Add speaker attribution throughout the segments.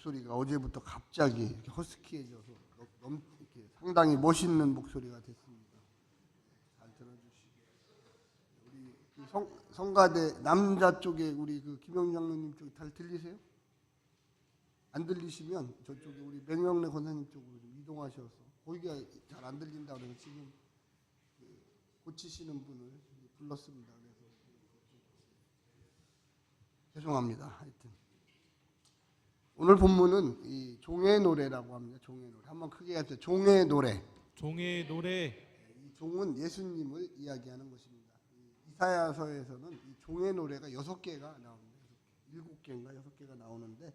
Speaker 1: 목소리가 어제부터 갑자기 이렇게 허스키해져서 이렇게 상당히 멋있는 목소리가 됐습니다. 잘 들어주시고 우리 성가대 남자 쪽에 우리 그 김영주 장로님 쪽에 잘 들리세요? 안 들리시면 저쪽에 우리 맹명래 권사님 쪽으로 좀 이동하셔서 거기가 잘 안 들린다 그래서 지금 고치시는 분을 불렀습니다. 그래서 죄송합니다. 하여튼 오늘 본문은 이 종의 노래라고 합니다. 종의 노래. 한번 크게 해주세요. 종의 노래.
Speaker 2: 종의 노래.
Speaker 1: 이 종은 예수님을 이야기하는 것입니다. 이사야서에서는 이 종의 노래가 6개가 나옵니다. 7개인가 6개가 나오는데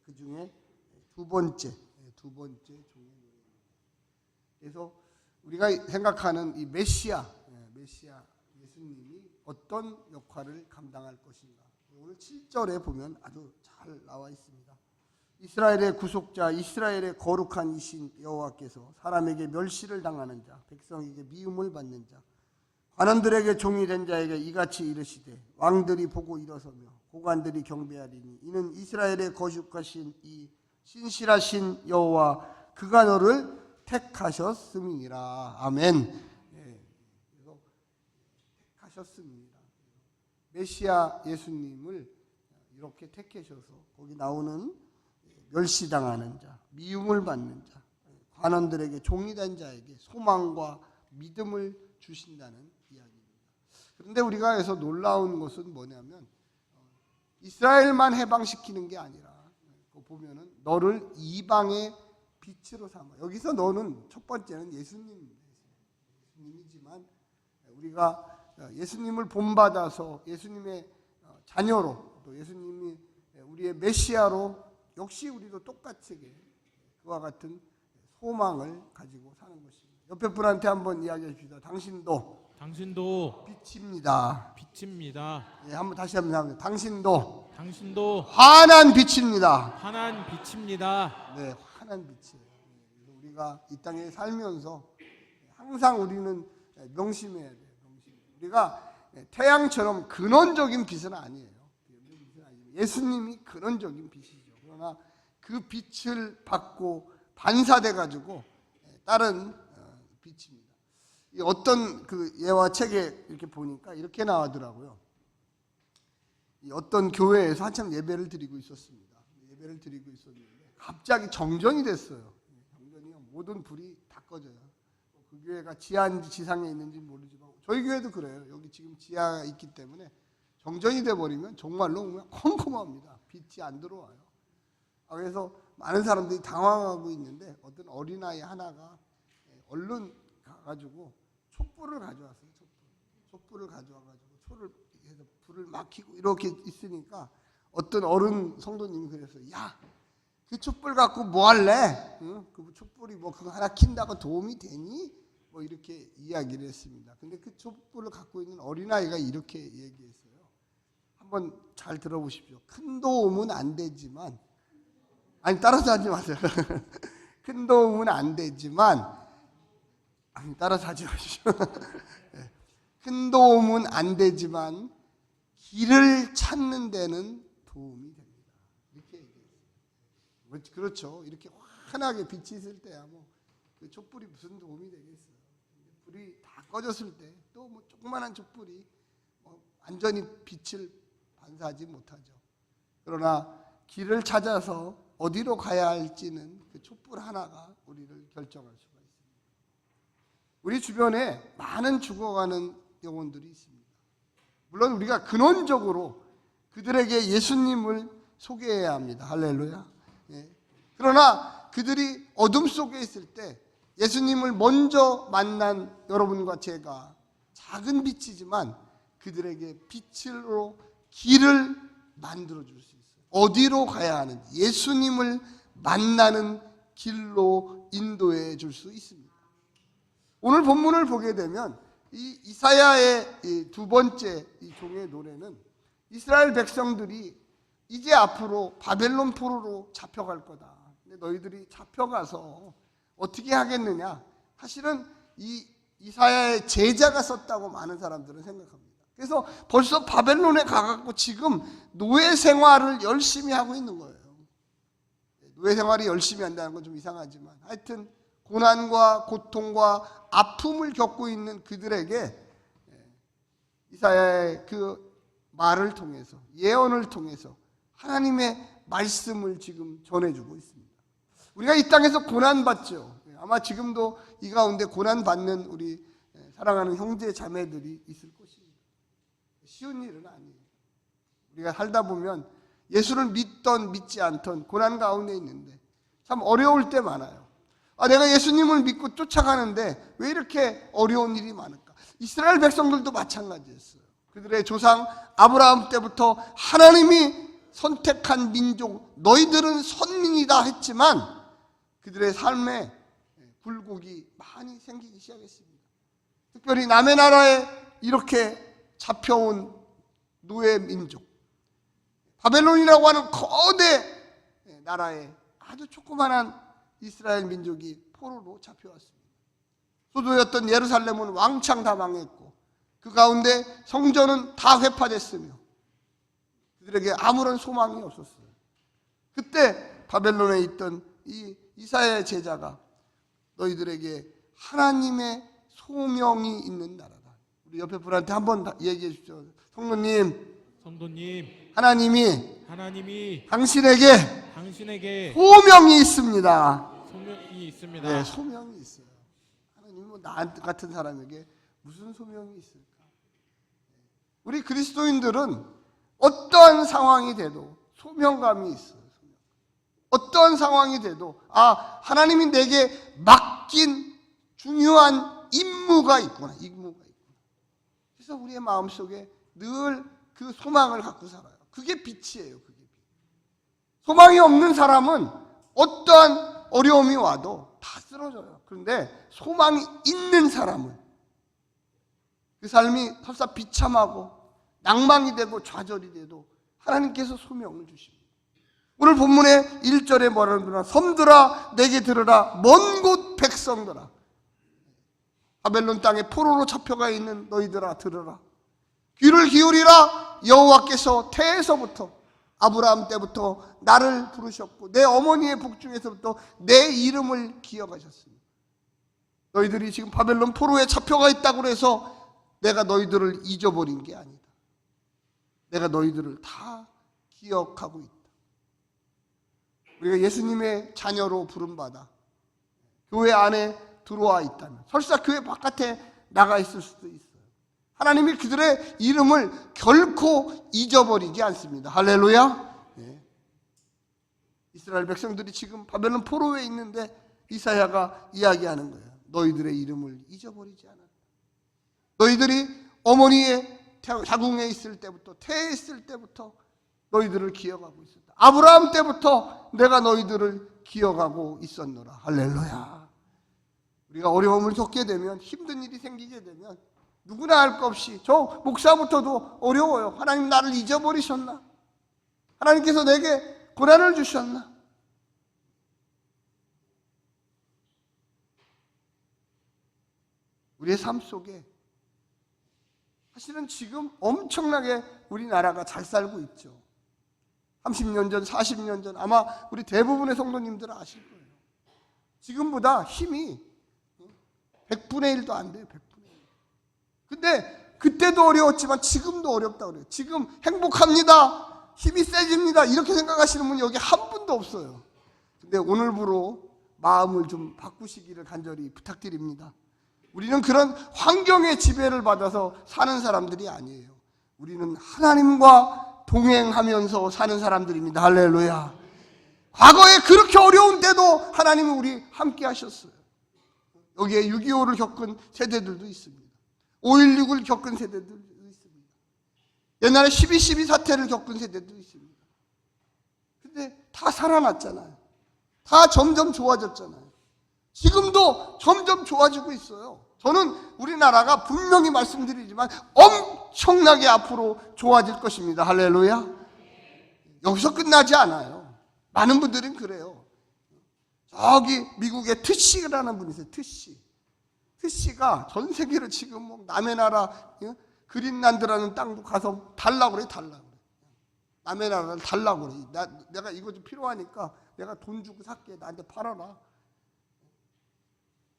Speaker 1: 그 중에 두 번째 종의 노래입니다. 그래서 우리가 생각하는 이 메시아 예수님이 어떤 역할을 감당할 것인가. 오늘 7절에 보면 아주 잘 나와 있습니다. 이스라엘의 구속자, 이스라엘의 거룩한 이신 여호와께서 사람에게 멸시를 당하는 자, 백성에게 미움을 받는 자, 관원들에게 종이 된 자에게 이같이 이르시되 왕들이 보고 일어서며 고관들이 경배하리니 이는 이스라엘의 거룩하신 이 신실하신 여호와 그가 너를 택하셨음이니라. 아멘. 그래서 택하셨습니다. 메시아 예수님을 이렇게 택하셔서 거기 나오는 멸시당하는 자, 미움을 받는 자, 관원들에게 종이 된 자에게 소망과 믿음을 주신다는 이야기입니다. 그런데 우리가 여기서 놀라운 것은 뭐냐면 이스라엘만 해방시키는 게 아니라 보면은 너를 이방의 빛으로 삼아. 여기서 너는 첫 번째는 예수님이지만 우리가 예수님을 본받아서 예수님의 자녀로 또 예수님이 우리의 메시아로 역시 우리도 똑같이 그와 같은 소망을 가지고 사는 것입니다. 옆에 분한테 한번 이야기해 주시다. 당신도 빛입니다.
Speaker 2: 빛입니다.
Speaker 1: 예, 한번 다시 한번 합니다. 당신도
Speaker 2: 환한
Speaker 1: 빛입니다.
Speaker 2: 네,
Speaker 1: 환한 빛이에요. 우리가 이 땅에 살면서 항상 우리는 명심해야 돼요. 우리가 태양처럼 근원적인 빛은 아니에요. 예수님이 근원적인 빛이죠. 그러나 그 빛을 받고 반사돼 가지고 다른 빛입니다. 어떤 그 예화 책에 이렇게 보니까 이렇게 나오더라고요. 어떤 교회에서 한참 예배를 드리고 있었습니다. 예배를 드리고 있었는데 갑자기 정전이 됐어요. 정전이요. 모든 불이 다 꺼져요. 그 교회가 지하인지 지상에 있는지 모르지만 저희 교회도 그래요. 여기 지금 지하가 있기 때문에 정전이 돼버리면 정말로 그냥 컴컴합니다. 빛이 안 들어와요. 그래서 많은 사람들이 당황하고 있는데 어떤 어린아이 하나가 얼른 가가지고 촛불을 가져왔어요. 촛불을 가져와가지고 초를 해서 불을 막 켜고 이렇게 있으니까 어떤 어른 성도님이 그랬어요. 야, 그 촛불 갖고 뭐 할래? 응? 그 촛불이 뭐 그거 하나 킨다고 도움이 되니? 뭐 이렇게 이야기를 했습니다. 근데 그 촛불을 갖고 있는 어린아이가 이렇게 얘기했어요. 한번 잘 들어보십시오. 큰 도움은 안 되지만, 아니 따라서 하지 마세요. 큰 도움은 안 되지만, 아니 따라서 하지 마십시오. 큰 도움은 안 되지만 길을 찾는 데는 도움이 됩니다. 이렇게 얘기했어요. 그렇죠. 이렇게 환하게 빛이 있을 때야 뭐 그 촛불이 무슨 도움이 되겠어요. 불이 다 꺼졌을 때 또 뭐 조그만한 촛불이 완전히 빛을 반사하지 못하죠. 그러나 길을 찾아서 어디로 가야 할지는 그 촛불 하나가 우리를 결정할 수가 있습니다. 우리 주변에 많은 죽어가는 영혼들이 있습니다. 물론 우리가 근원적으로 그들에게 예수님을 소개해야 합니다. 할렐루야. 예. 그러나 그들이 어둠 속에 있을 때 예수님을 먼저 만난 여러분과 제가 작은 빛이지만 그들에게 빛으로 길을 만들어줄 수 있어요. 어디로 가야 하는지 예수님을 만나는 길로 인도해 줄 수 있습니다. 오늘 본문을 보게 되면 이 이사야의 이 두 번째 이 종의 노래는 이스라엘 백성들이 이제 앞으로 바벨론 포로로 잡혀갈 거다. 근데 너희들이 잡혀가서 어떻게 하겠느냐? 사실은 이 이사야의 제자가 썼다고 많은 사람들은 생각합니다. 그래서 벌써 바벨론에 가갖고 지금 노예 생활을 열심히 하고 있는 거예요. 교회 생활이 열심히 한다는 건 좀 이상하지만 하여튼 고난과 고통과 아픔을 겪고 있는 그들에게 이사야의 그 말을 통해서 예언을 통해서 하나님의 말씀을 지금 전해주고 있습니다. 우리가 이 땅에서 고난받죠. 아마 지금도 이 가운데 고난받는 우리 사랑하는 형제 자매들이 있을 것입니다. 쉬운 일은 아니에요. 우리가 살다 보면 예수를 믿던 믿지 않던 고난 가운데 있는데 참 어려울 때 많아요. 내가 예수님을 믿고 쫓아가는데 왜 이렇게 어려운 일이 많을까? 이스라엘 백성들도 마찬가지였어요. 그들의 조상 아브라함 때부터 하나님이 선택한 민족, 너희들은 선민이다 했지만 그들의 삶에 굴곡이 많이 생기기 시작했습니다. 특별히 남의 나라에 이렇게 잡혀온 노예 민족, 바벨론이라고 하는 거대 나라에 아주 조그만한 이스라엘 민족이 포로로 잡혀왔습니다. 수도였던 예루살렘은 왕창 다 망했고 그 가운데 성전은 다 회파됐으며 그들에게 아무런 소망이 없었어요. 그때 바벨론에 있던 이 이사야의 제자가 너희들에게 하나님의 소명이 있는 나라다. 우리 옆에 분한테 한번 얘기해 주십시오. 성도님, 하나님이 당신에게 소명이 있습니다.
Speaker 2: 소명이 있습니다.
Speaker 1: 네, 소명이 있어요. 하나님은 뭐 나 같은 사람에게 무슨 소명이 있을까? 우리 그리스도인들은 어떠한 상황이 돼도 소명감이 있어요. 어떠한 상황이 돼도 하나님이 내게 맡긴 중요한 임무가 있구나. 그래서 우리의 마음속에 늘 그 소망을 갖고 살아요. 그게 빛이에요. 그게 빛. 소망이 없는 사람은 어떠한 어려움이 와도 다 쓰러져요. 그런데 소망이 있는 사람은 그 삶이 설사 비참하고 낭망이 되고 좌절이 돼도 하나님께서 소명을 주십니다. 오늘 본문의 1절에 뭐라는 거냐? 섬들아 내게 들으라, 먼 곳 백성들아, 바벨론 땅에 포로로 잡혀가 있는 너희들아 들으라. 귀를 기울이라. 여호와께서 태에서부터 아브라함 때부터 나를 부르셨고 내 어머니의 복중에서부터 내 이름을 기억하셨습니다. 너희들이 지금 바벨론 포로에 잡혀가 있다고 해서 내가 너희들을 잊어버린 게 아니다. 내가 너희들을 다 기억하고 있다. 우리가 예수님의 자녀로 부름받아 교회 안에 들어와 있다면 설사 교회 바깥에 나가 있을 수도 있어요. 하나님이 그들의 이름을 결코 잊어버리지 않습니다. 할렐루야. 네. 이스라엘 백성들이 지금 바벨론 포로에 있는데 이사야가 이야기하는 거예요. 너희들의 이름을 잊어버리지 않았다. 너희들이 어머니의 자궁에 있을 때부터, 태에 있을 때부터 너희들을 기억하고 있었다. 아브라함 때부터 내가 너희들을 기억하고 있었노라. 할렐루야. 우리가 어려움을 겪게 되면, 힘든 일이 생기게 되면 누구나 할 것 없이, 저 목사부터도 어려워요. 하나님 나를 잊어버리셨나? 하나님께서 내게 고난을 주셨나? 우리의 삶 속에 사실은 지금 엄청나게 우리나라가 잘 살고 있죠. 30년 전, 40년 전 아마 우리 대부분의 성도님들은 아실 거예요. 지금보다 힘이 100분의 1도 안 돼요. 100분의 1. 근데 그때도 어려웠지만 지금도 어렵다고 그래요. 지금 행복합니다. 힘이 세집니다. 이렇게 생각하시는 분이 여기 한 분도 없어요. 근데 오늘부로 마음을 좀 바꾸시기를 간절히 부탁드립니다. 우리는 그런 환경의 지배를 받아서 사는 사람들이 아니에요. 우리는 하나님과 동행하면서 사는 사람들입니다. 할렐루야. 과거에 그렇게 어려운 때도 하나님은 우리 함께 하셨어요. 여기에 6.25를 겪은 세대들도 있습니다. 5.16을 겪은 세대들도 있습니다. 옛날에 12.12 사태를 겪은 세대도 있습니다. 근데 다 살아났잖아요. 다 점점 좋아졌잖아요. 지금도 점점 좋아지고 있어요. 저는 우리나라가 분명히 말씀드리지만 엄청나게 앞으로 좋아질 것입니다. 할렐루야. 여기서 끝나지 않아요. 많은 분들은 그래요. 저기 미국의 트시라는 분이 있어요. 트시가 전 세계를 지금 뭐 남의 나라 그린란드라는 땅도 가서 달라고 그래요. 달라고 그래요. 남의 나라를 달라고 그래. 내가 이거 좀 필요하니까 내가 돈 주고 살게. 나한테 팔아라.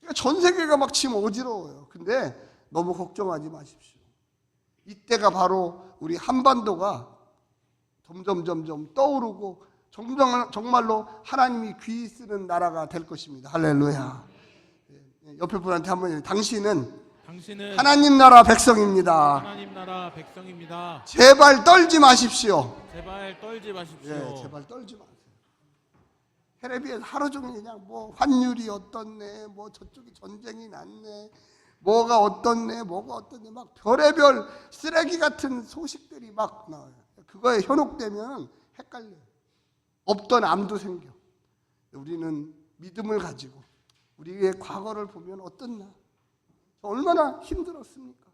Speaker 1: 그러니까 전 세계가 막 지금 어지러워요. 근데 너무 걱정하지 마십시오. 이때가 바로 우리 한반도가 점점 떠오르고 정말로 하나님이 귀 쓰는 나라가 될 것입니다. 할렐루야. 옆에 분한테 한번 당신은 하나님 나라 백성입니다.
Speaker 2: 하나님 나라 백성입니다.
Speaker 1: 제발 떨지 마십시오.
Speaker 2: 제발 떨지 마십시오.
Speaker 1: 예, 제발 떨지 마세요. 텔레비에서 하루 종일 그냥 뭐 환율이 어떻네, 뭐 저쪽이 전쟁이 났네, 뭐가 어떻네 막 별의별 쓰레기 같은 소식들이 막 나와요. 그거에 현혹되면 헷갈려요. 없던 암도 생겨. 우리는 믿음을 가지고 우리의 과거를 보면 어떻나? 얼마나 힘들었습니까?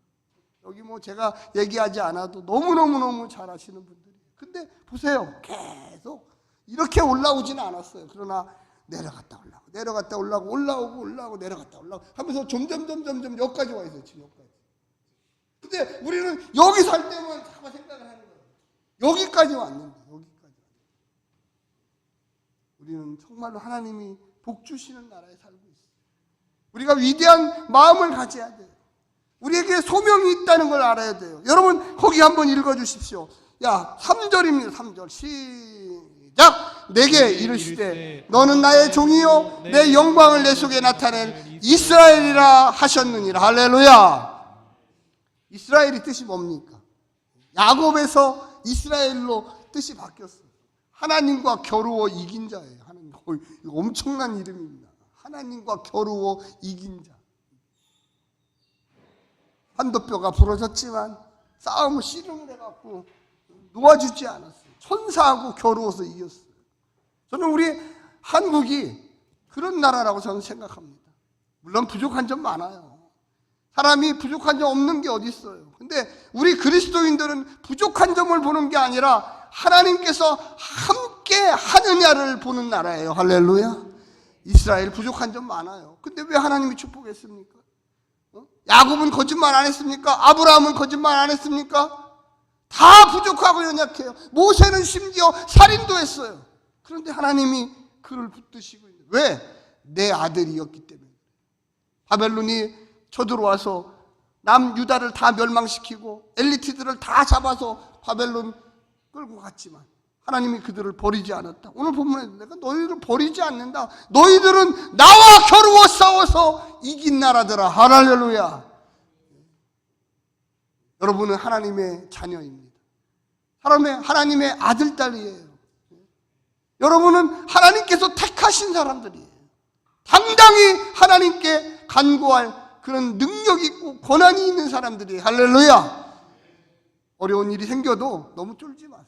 Speaker 1: 여기 뭐 제가 얘기하지 않아도 너무너무 잘 아시는 분들이. 근데 보세요. 계속 이렇게 올라오지는 않았어요. 그러나 내려갔다 올라오고 올라오고 내려갔다 올라오고 하면서 점점 여기까지 와 있어요. 지금 여기까지. 근데 우리는 여기 살 때만 자꾸 생각을 하는 거예요. 여기까지 왔는데 여기까지. 우리는 정말로 하나님이 복 주시는 나라에 살고 있어요. 우리가 위대한 마음을 가져야 돼요. 우리에게 소명이 있다는 걸 알아야 돼요. 여러분 거기 한번 읽어주십시오. 3절입니다. 3절 시작. 내게 이르시되 너는 나의 종이요 내 영광을 내 속에 나타낼 이스라엘이라 하셨느니라. 할렐루야. 이스라엘이 뜻이 뭡니까? 야곱에서 이스라엘로 뜻이 바뀌었어요. 하나님과 겨루어 이긴 자예요. 하나님, 이거 엄청난 이름입니다. 하나님과 겨루어 이긴 자. 한도뼈가 부러졌지만 싸움을 씨름을 해갖고 놓아주지 않았어요. 천사하고 겨루어서 이겼어요. 저는 우리 한국이 그런 나라라고 저는 생각합니다. 물론 부족한 점 많아요. 사람이 부족한 점 없는 게 어디 있어요. 근데 우리 그리스도인들은 부족한 점을 보는 게 아니라 하나님께서 함께 하느냐를 보는 나라예요. 할렐루야. 이스라엘 부족한 점 많아요. 근데 왜 하나님이 축복했습니까? 야곱은 거짓말 안 했습니까? 아브라함은 거짓말 안 했습니까? 다 부족하고 연약해요. 모세는 심지어 살인도 했어요. 그런데 하나님이 그를 붙드시고 있는. 왜? 내 아들이었기 때문에. 바벨론이 쳐들어와서 남유다를 다 멸망시키고 엘리트들을 다 잡아서 바벨론 끌고 갔지만 하나님이 그들을 버리지 않았다. 오늘 본문에 내가 너희를 버리지 않는다. 너희들은 나와 겨루어 싸워서 이긴 나라더라. 할렐루야. 여러분은 하나님의 자녀입니다. 하나님의 아들, 딸이에요. 여러분은 하나님께서 택하신 사람들이에요. 당당히 하나님께 간구할 그런 능력 있고 권한이 있는 사람들이에요. 할렐루야. 어려운 일이 생겨도 너무 쫄지 마세요.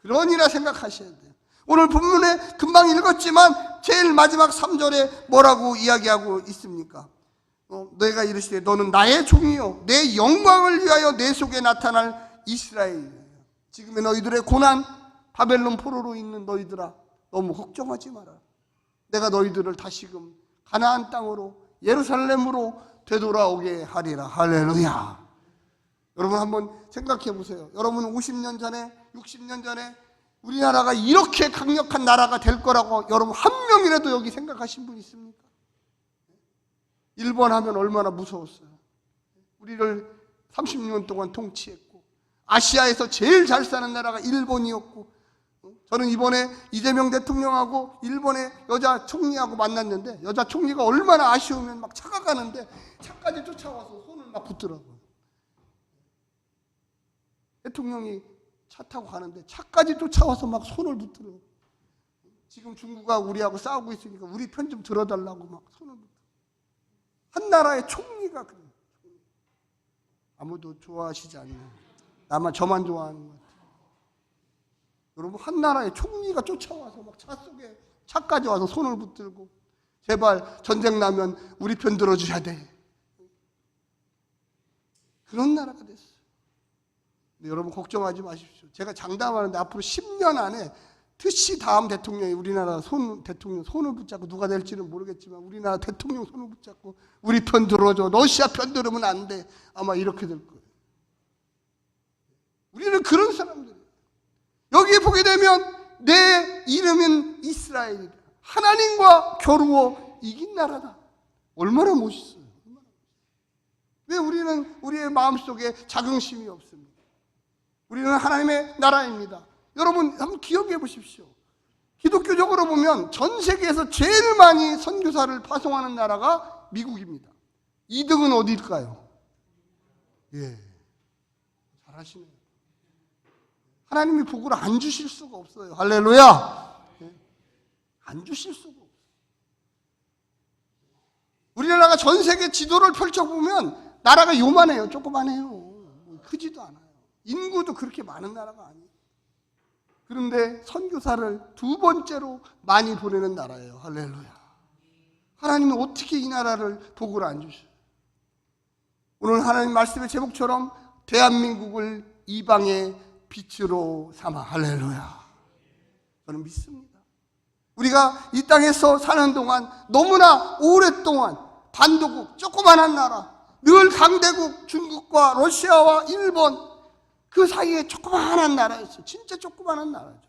Speaker 1: 그런 일이라 생각하셔야 돼요. 오늘 본문에 금방 읽었지만 제일 마지막 3절에 뭐라고 이야기하고 있습니까? 너희가 이르시되 너는 나의 종이요 내 영광을 위하여 내 속에 나타날 이스라엘이에요. 지금의 너희들의 고난, 바벨론 포로로 있는 너희들아, 너무 걱정하지 마라. 내가 너희들을 다시금 가나안 땅으로 예루살렘으로 되돌아오게 하리라. 할렐루야. 여러분 한번 생각해 보세요. 여러분 50년 전에 60년 전에 우리나라가 이렇게 강력한 나라가 될 거라고 여러분 한 명이라도 여기 생각하신 분 있습니까? 일본 하면 얼마나 무서웠어요. 우리를 30년 동안 통치했고 아시아에서 제일 잘 사는 나라가 일본이었고, 저는 이번에 이재명 대통령하고 일본의 여자 총리하고 만났는데 여자 총리가 얼마나 아쉬우면 막 차가 가는데 차까지 쫓아와서 손을 막 붙더라고요. 대통령이 차 타고 가는데 차까지 쫓아와서 막 손을 붙더라고요. 지금 중국하고 우리하고 싸우고 있으니까 우리 편 좀 들어달라고 막 손을 붙더라고요. 한 나라의 총리가 그래요. 아무도 좋아하시지 않네요. 나만 저만 좋아하는 것 같아요. 여러분 한 나라의 총리가 쫓아와서 막 차 속에 차까지 와서 손을 붙들고 제발 전쟁 나면 우리 편 들어줘야 돼. 그런 나라가 됐어요. 근데 여러분 걱정하지 마십시오. 제가 장담하는데 앞으로 10년 안에 특히 다음 대통령이 우리나라 대통령 손을 붙잡고, 누가 될지는 모르겠지만 우리나라 대통령 손을 붙잡고 우리 편 들어줘, 러시아 편 들으면 안 돼, 아마 이렇게 될 거예요. 우리는 그런 사람들이에요. 여기에 보게 되면 내 이름은 이스라엘이다. 하나님과 겨루어 이긴 나라다. 얼마나 멋있어요. 왜 우리는 우리의 마음속에 자긍심이 없습니까? 우리는 하나님의 나라입니다. 여러분 한번 기억해 보십시오. 기독교적으로 보면 전 세계에서 제일 많이 선교사를 파송하는 나라가 미국입니다. 2등은 어디일까요? 예, 잘하시네요. 하나님이 복을 안 주실 수가 없어요. 할렐루야. 예, 안 주실 수가 없어요. 우리나라가 전 세계 지도를 펼쳐보면 나라가 요만해요. 조그만해요. 크지도 않아요. 인구도 그렇게 많은 나라가 아니에요. 그런데 선교사를 두 번째로 많이 보내는 나라예요. 할렐루야. 하나님은 어떻게 이 나라를 복을 안 주셔요? 오늘 하나님 말씀의 제목처럼 대한민국을 이방의 빛으로 삼아. 할렐루야. 저는 믿습니다. 우리가 이 땅에서 사는 동안 너무나 오랫동안 반도국, 조그만한 나라, 늘 강대국 중국과 러시아와 일본 그 사이에 조그만한 나라였어요. 진짜 조그만한 나라죠.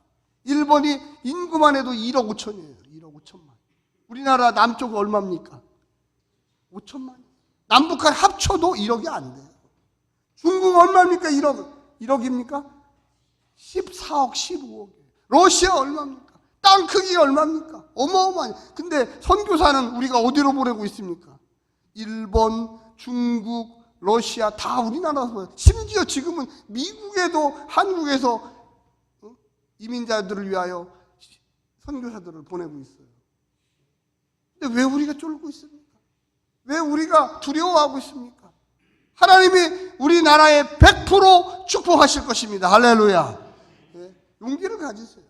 Speaker 1: 일본이 인구만 해도 1억 5천이에요. 1억 5천만. 우리나라 남쪽은 얼마입니까? 5천만. 남북한 합쳐도 1억이 안 돼요. 중국 얼마입니까? 1억입니까? 14억, 15억이에요. 러시아 얼마입니까? 땅 크기가 얼마입니까? 어마어마해요. 근데 선교사는 우리가 어디로 보내고 있습니까? 일본, 중국, 러시아 다 우리나라에서, 심지어 지금은 미국에도 한국에서 이민자들을 위하여 선교사들을 보내고 있어요. 근데 왜 우리가 쫄고 있습니까? 왜 우리가 두려워하고 있습니까? 하나님이 우리나라에 100% 축복하실 것입니다. 할렐루야. 네, 용기를 가지세요.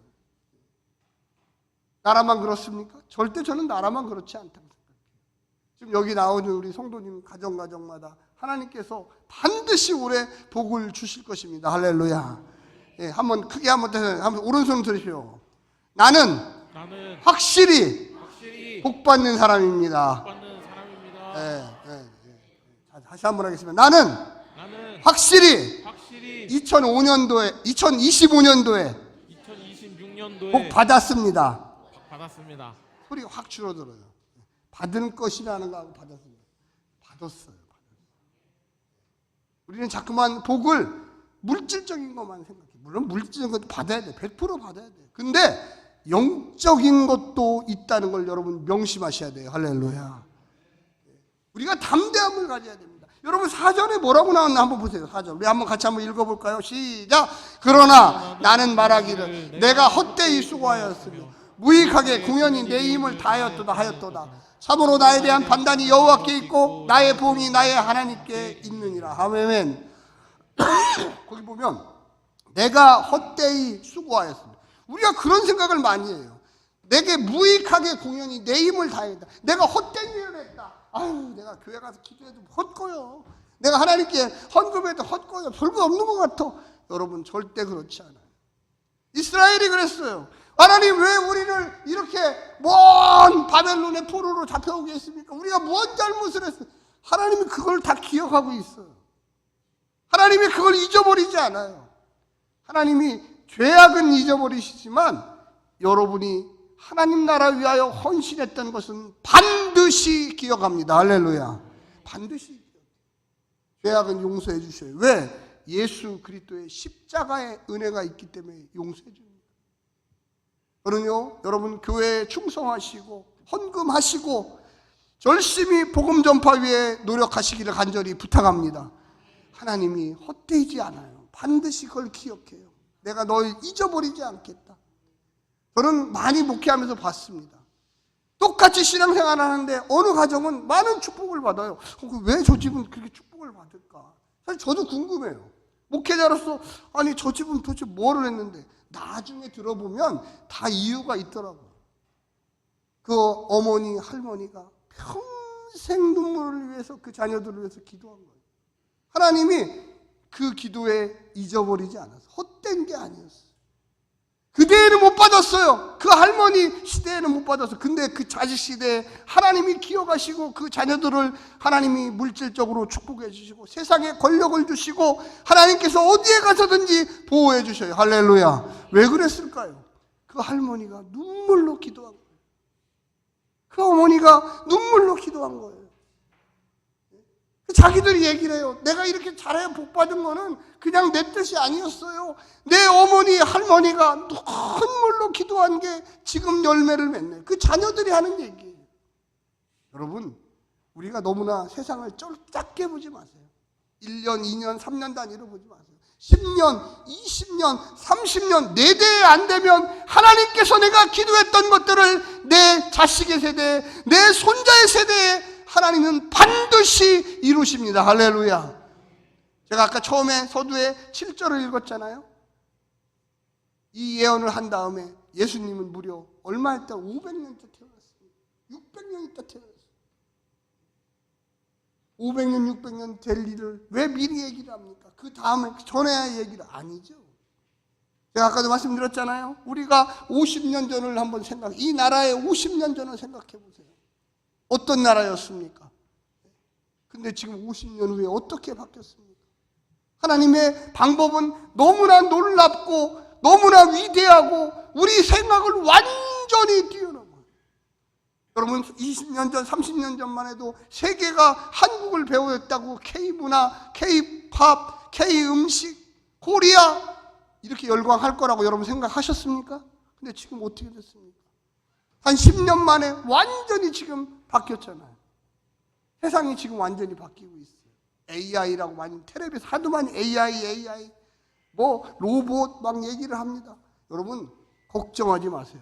Speaker 1: 나라만 그렇습니까? 절대 저는 나라만 그렇지 않다고 생각해요. 지금 여기 나오는 우리 성도님 가정마다 하나님께서 반드시 올해 복을 주실 것입니다. 할렐루야. 예, 한번 크게 한번 오른손 들으시오. 나는 확실히 복 받는 사람입니다. 다시 한번 하겠습니다. 나는 확실히 2025년도에
Speaker 2: 2026년도에
Speaker 1: 복 받았습니다.
Speaker 2: 소리가
Speaker 1: 확 줄어들어요. 받은 것이라는 거하고 받았어요. 우리는 자꾸만 복을 물질적인 것만 생각해요. 물론 물질적인 것도 받아야 돼. 100% 받아야 돼. 근데 영적인 것도 있다는 걸 여러분 명심하셔야 돼요. 할렐루야. 우리가 담대함을 가져야 됩니다. 여러분 사전에 뭐라고 나왔나 한번 보세요. 사전. 우리 한번 같이 한번 읽어볼까요? 시작. 그러나 나는 말하기를 내가 헛되이 수고하였으며 무익하게 공연히 내 힘을 다하였도다. 참으로 나에 대한 판단이 여호와께 있고 나의 보응이 나의 하나님께 있느니라. 아멘. 거기 보면 내가 헛되이 수고하였습니다. 우리가 그런 생각을 많이 해요. 내게 무익하게 공연히 내 힘을 다했다. 내가 헛된 일을 했다. 아유, 내가 교회 가서 기도해도 헛고요. 내가 하나님께 헌금해도 헛고요. 별거 없는 것 같아. 여러분 절대 그렇지 않아요. 이스라엘이 그랬어요. 하나님 왜 우리를 이렇게 먼 바벨론의 포로로 잡혀오게 했습니까? 우리가 뭔 잘못을 했어요? 하나님이 그걸 다 기억하고 있어요. 하나님이 그걸 잊어버리지 않아요. 하나님이 죄악은 잊어버리시지만 여러분이 하나님 나라 위하여 헌신했던 것은 반드시 기억합니다. 할렐루야. 반드시 죄악은 용서해 주셔요. 왜? 예수 그리스도의 십자가의 은혜가 있기 때문에 용서해 줍니다. 저는요, 여러분 교회에 충성하시고 헌금하시고 열심히 복음 전파 위에 노력하시기를 간절히 부탁합니다. 하나님이 헛되지 않아요. 반드시 그걸 기억해요. 내가 널 잊어버리지 않겠다. 저는 많이 목회하면서 봤습니다. 똑같이 신앙생활을 하는데 어느 가정은 많은 축복을 받아요. 왜 저 집은 그렇게 축복을 받을까? 사실 저도 궁금해요. 목회자로서 아니 저 집은 도대체 뭐를 했는데 나중에 들어보면 다 이유가 있더라고요. 그 어머니 할머니가 평생 눈물을 위해서 그 자녀들을 위해서 기도한 거예요. 하나님이 그 기도에 잊어버리지 않았어요. 헛된 게 아니었어요. 그대에는 못 받았어요. 그 할머니 시대에는 못 받았어요. 근데 그 자식 시대에 하나님이 기억하시고 그 자녀들을 하나님이 물질적으로 축복해 주시고 세상에 권력을 주시고 하나님께서 어디에 가서든지 보호해 주셔요. 할렐루야. 왜 그랬을까요? 그 할머니가 눈물로 기도한 거예요. 그 어머니가 눈물로 기도한 거예요. 자기들이 얘기를 해요. 내가 이렇게 잘해 복 받은 거는 그냥 내 뜻이 아니었어요. 내 어머니, 할머니가 눈물로 기도한 게 지금 열매를 맺네. 그 자녀들이 하는 얘기예요. 여러분, 우리가 너무나 세상을 작게 보지 마세요. 1년, 2년, 3년 단위로 보지 마세요. 10년, 20년, 30년, 4대에 안 되면 하나님께서 내가 기도했던 것들을 내 자식의 세대에, 내 손자의 세대에 하나님은 반드시 이루십니다. 할렐루야. 제가 아까 처음에 서두에 7절을 읽었잖아요. 이 예언을 한 다음에 예수님은 무려 얼마 있다? 500년 있다 태어났습니다. 600년 있다 태어났어요. 500년, 600년 될 일을 왜 미리 얘기를 합니까? 그 다음에 전에 얘기를 아니죠. 제가 아까도 말씀드렸잖아요. 우리가 50년 전을 한번 이 나라의 50년 전을 생각해 보세요. 어떤 나라였습니까? 근데 지금 50년 후에 어떻게 바뀌었습니까? 하나님의 방법은 너무나 놀랍고 너무나 위대하고 우리 생각을 완전히 뛰어넘어요. 여러분 20년 전, 30년 전만 해도 세계가 한국을 배웠다고 K문화, K팝, K음식, 코리아 이렇게 열광할 거라고 여러분 생각하셨습니까? 근데 지금 어떻게 됐습니까? 한 10년 만에 완전히 지금 바뀌었잖아요. 세상이 지금 완전히 바뀌고 있어요. AI라고 많이 텔레비에서 하도 많이 AI 뭐 로봇 막 얘기를 합니다. 여러분 걱정하지 마세요.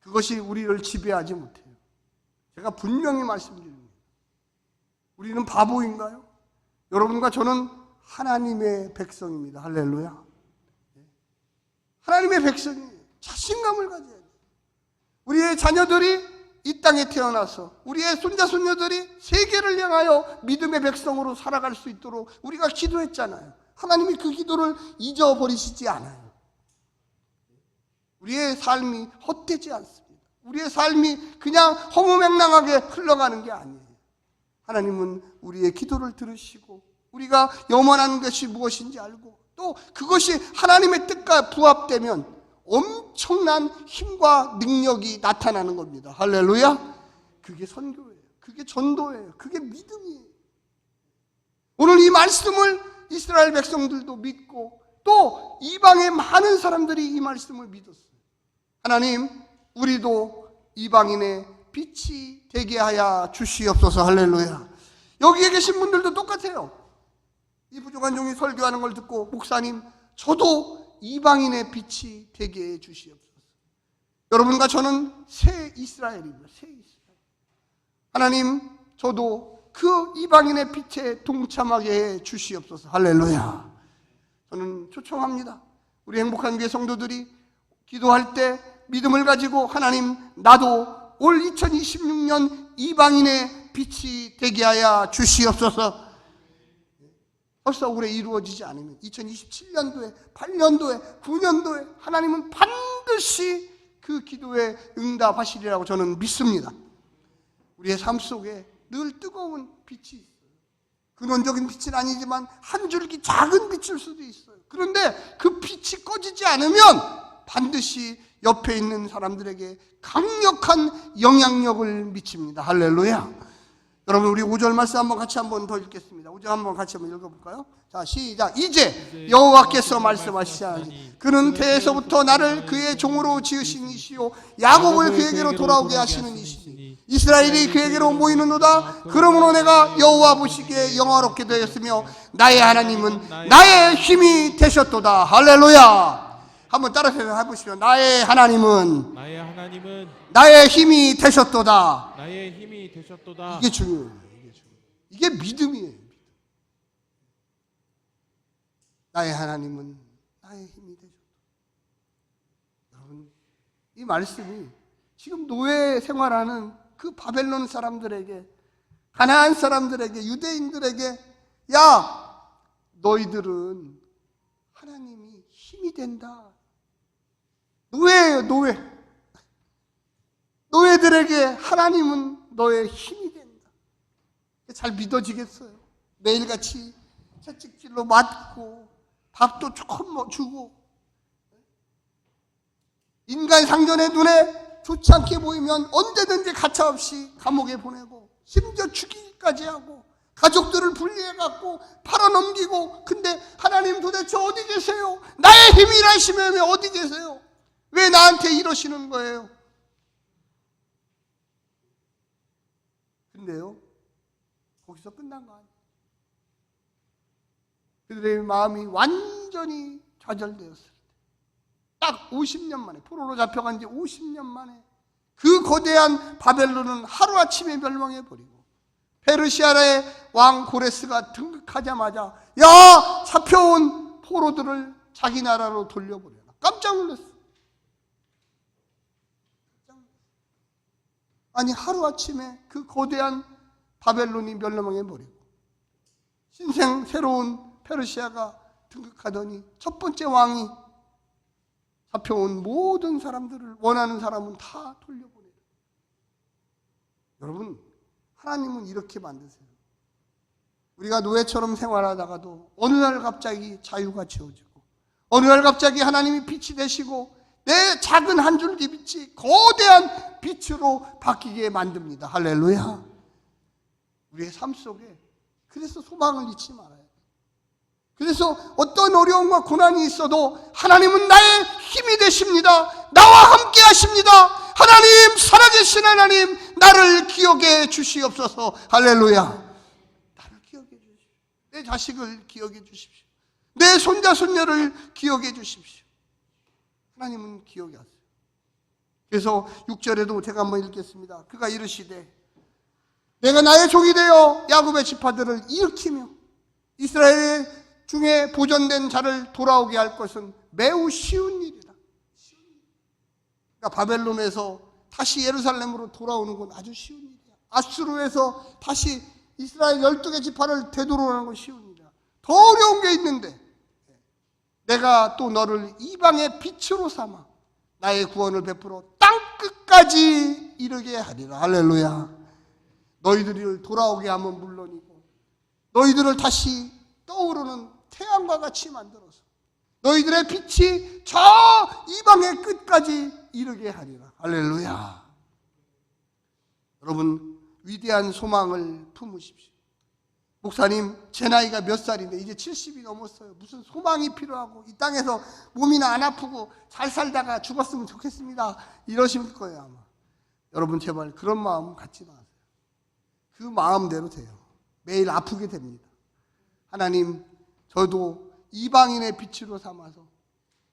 Speaker 1: 그것이 우리를 지배하지 못해요. 제가 분명히 말씀드립니다. 우리는 바보인가요? 여러분과 저는 하나님의 백성입니다. 할렐루야. 하나님의 백성이에요. 자신감을 가져야 돼요. 우리의 자녀들이 이 땅에 태어나서 우리의 손자 손녀들이 세계를 향하여 믿음의 백성으로 살아갈 수 있도록 우리가 기도했잖아요. 하나님이 그 기도를 잊어버리시지 않아요. 우리의 삶이 헛되지 않습니다. 우리의 삶이 그냥 허무맹랑하게 흘러가는 게 아니에요. 하나님은 우리의 기도를 들으시고 우리가 염원하는 것이 무엇인지 알고 또 그것이 하나님의 뜻과 부합되면 엄청난 힘과 능력이 나타나는 겁니다. 할렐루야. 그게 선교예요. 그게 전도예요. 그게 믿음이에요. 오늘 이 말씀을 이스라엘 백성들도 믿고 또 이방의 많은 사람들이 이 말씀을 믿었어요. 하나님, 우리도 이방인의 빛이 되게 하여 주시옵소서. 할렐루야. 여기에 계신 분들도 똑같아요. 이 부족한 종이 설교하는 걸 듣고 목사님, 저도 이방인의 빛이 되게 해 주시옵소서. 여러분과 저는 새 이스라엘입니다. 새 이스라엘. 하나님, 저도 그 이방인의 빛에 동참하게 해 주시옵소서. 할렐루야. 저는 초청합니다. 우리 행복한 교회 성도들이 기도할 때 믿음을 가지고 하나님, 나도 올 2026년 이방인의 빛이 되게 하여 주시옵소서. 벌써 올해 이루어지지 않으면 2027년도에, 8년도에, 9년도에 하나님은 반드시 그 기도에 응답하시리라고 저는 믿습니다. 우리의 삶 속에 늘 뜨거운 빛이 있어요. 근원적인 빛은 아니지만 한 줄기 작은 빛일 수도 있어요. 그런데 그 빛이 꺼지지 않으면 반드시 옆에 있는 사람들에게 강력한 영향력을 미칩니다. 할렐루야. 여러분 우리 5절 말씀 한번 같이 한번 더 읽겠습니다. 5절 한번 같이 한번 읽어볼까요? 자, 시작. 이제 여호와께서 말씀하시자니 그는 태에서부터 나를 그의 종으로 지으신 이시요 야곱을 그에게로 돌아오게 하시는 이시니 이스라엘이 그에게로 모이는도다. 그러므로 내가 여호와 보시기에 영화롭게 되었으며 나의 하나님은 나의 힘이 되셨도다. 할렐루야. 한번 따라서 해보시면 나의 하나님은 나의 힘이 되셨도다.
Speaker 2: 나의 힘이 되셨도다.
Speaker 1: 이게 중요해요. 이게 믿음이에요. 나의 하나님은 나의 힘이 되셨다. 여러분, 이 말씀이 지금 노예 생활하는 그 바벨론 사람들에게, 가나안 사람들에게, 유대인들에게, 야, 너희들은 하나님이 힘이 된다. 노예예요, 노예. 노예들에게 하나님은 너의 힘이 된다. 잘 믿어지겠어요? 매일같이 채찍질로 맞고 밥도 조금 주고 인간 상전의 눈에 좋지 않게 보이면 언제든지 가차없이 감옥에 보내고 심지어 죽이기까지 하고 가족들을 분리해갖고 팔아넘기고, 근데 하나님 도대체 어디 계세요? 나의 힘이라시면 왜 어디 계세요? 왜 나한테 이러시는 거예요? 근데요, 거기서 끝난 거 아니에요. 그들의 마음이 완전히 좌절되었을 때, 딱 50년 만에, 포로로 잡혀간 지 50년 만에 그 거대한 바벨론은 하루아침에 멸망해버리고, 페르시아의 왕 고레스가 등극하자마자 야, 잡혀온 포로들을 자기 나라로 돌려보내라. 깜짝 놀랐어. 아니, 하루아침에 그 거대한 바벨론이 멸망해버리고 신생 새로운 페르시아가 등극하더니 첫 번째 왕이 잡혀온 모든 사람들을, 원하는 사람은 다 돌려보내요. 여러분, 하나님은 이렇게 만드세요. 우리가 노예처럼 생활하다가도 어느 날 갑자기 자유가 채워지고, 어느 날 갑자기 하나님이 빛이 되시고 내 작은 한 줄기 빛이 거대한 빛으로 바뀌게 만듭니다. 할렐루야. 우리의 삶 속에 그래서 소망을 잊지 말아요. 그래서 어떤 어려움과 고난이 있어도 하나님은 나의 힘이 되십니다. 나와 함께 하십니다. 하나님, 살아계신 하나님, 나를 기억해 주시옵소서. 할렐루야. 나를 기억해 주십시오. 내 자식을 기억해 주십시오. 내 손자 손녀를 기억해 주십시오. 하나님은 기억이 하세요. 그래서 6절에도 제가 한번 읽겠습니다. 그가 이르시되 내가 나의 종이 되어 야곱의 지파들을 일으키며 이스라엘 중에 보존된 자를 돌아오게 할 것은 매우 쉬운 일이다. 그러니까 바벨론에서 다시 예루살렘으로 돌아오는 건 아주 쉬운 일이야. 아수르에서 다시 이스라엘 12개 지파를 되돌아오는 건 쉬운 일이야. 더 어려운 게 있는데 내가 또 너를 이방의 빛으로 삼아 나의 구원을 베풀어 땅끝까지 이르게 하리라. 할렐루야. 너희들을 돌아오게 하면 물론이고 너희들을 다시 떠오르는 태양과 같이 만들어서 너희들의 빛이 저 이방의 끝까지 이르게 하리라. 할렐루야. 여러분, 위대한 소망을 품으십시오. 목사님, 제 나이가 몇 살인데 이제 70이 넘었어요. 무슨 소망이 필요하고 이 땅에서 몸이나 안 아프고 잘 살다가 죽었으면 좋겠습니다, 이러실 거예요 아마. 여러분, 제발 그런 마음 갖지 마세요. 그 마음대로 돼요. 매일 아프게 됩니다. 하나님, 저도 이방인의 빛으로 삼아서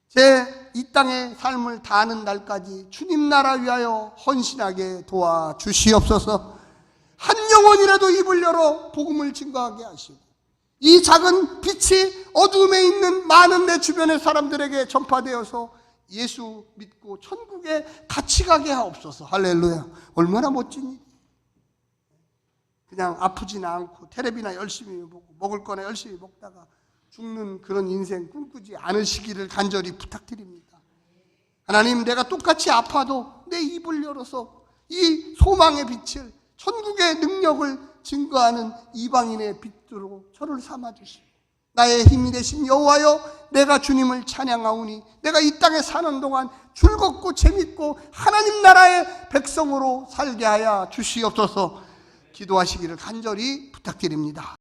Speaker 1: 제 이 땅의 삶을 다하는 날까지 주님 나라 위하여 헌신하게 도와주시옵소서. 한 영혼이라도 입을 열어 복음을 증거하게 하시고 이 작은 빛이 어둠에 있는 많은 내 주변의 사람들에게 전파되어서 예수 믿고 천국에 같이 가게 하옵소서. 할렐루야. 얼마나 멋진 일이에요. 그냥 아프지는 않고 텔레비나 열심히 보고 먹을 거나 열심히 먹다가 죽는 그런 인생 꿈꾸지 않으시기를 간절히 부탁드립니다. 하나님, 내가 똑같이 아파도 내 입을 열어서 이 소망의 빛을, 천국의 능력을 증거하는 이방인의 빛으로 저를 삼아주시고 나의 힘이 되신 여호와여, 내가 주님을 찬양하오니 내가 이 땅에 사는 동안 즐겁고 재밌고 하나님 나라의 백성으로 살게 하여 주시옵소서. 기도하시기를 간절히 부탁드립니다.